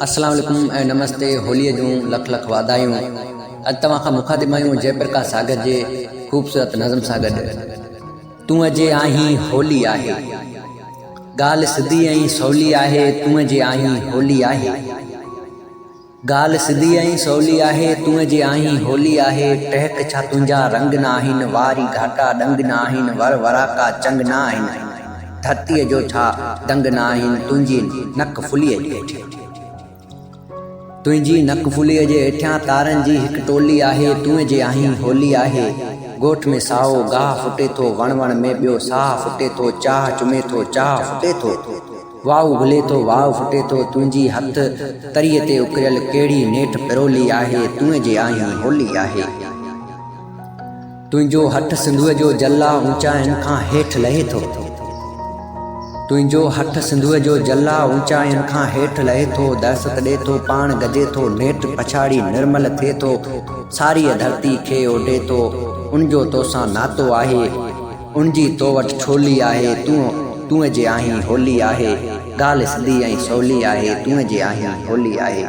अस्सलाम वालेकुम ऐं नमस्ते। होलीअ जूं लख लख वाधायूं। अॼु तव्हां खां मुखातिब आहियूं जयप्रकाश सागर जे ख़ूबसूरत नज़म सां गॾु। तूं जे आहीं होली आहे, ॻाल्हि सिधी ऐं सवली आहे। तूं जे आहीं होली आहे, ॻाल्हि सिधी ऐं सवली आहे। तूं जे आहीं होली आहे। टहक छा तुंहिंजा रंग न आहिनि, वारी घाटा डंग न आहिनि, वर वराका चंग न आहिनि, धरतीअ जो छा दंग न आहिनि, तुंहिंजी नक फुलीअ जे हेठियां। तुंहिंजी नक फुलीअ जे हेठियां तारनि जी हिकु टोली आहे। तूं जे आहीं होली आहे। ॻोठ में साओ गाह फुटे थो, वण वण में ॿियो साह फुटे थो, चाह चुमे थो चाह फुटे थो, वाव घुले थो वाव फुटे थो। तुंहिंजी हथ तरीअ ते उकरियल कहिड़ी नेठ पिरोली आहे। तूं जे आहीं होली आहे। तुंहिंजो हठ सिंधूअ जो जला ऊचाइनि खां हेठि लहे थो, तुंहिंजो हठ सिंधूअ जो जला ऊचाइनि खां हेठि लहे थो। दहशत ॾे थो पाण गजे थो, नेठि पछाड़ी निर्मल थिए थो, सारीअ धरती खे ओढे थो। उनजो तोसां नातो आहे, उनजी तो वटि छोली आहे। तूं जे आहीं होली आहे। ॻाल्हि सिधी ऐं सवली आहे। तूं जे आहीं होली आहे।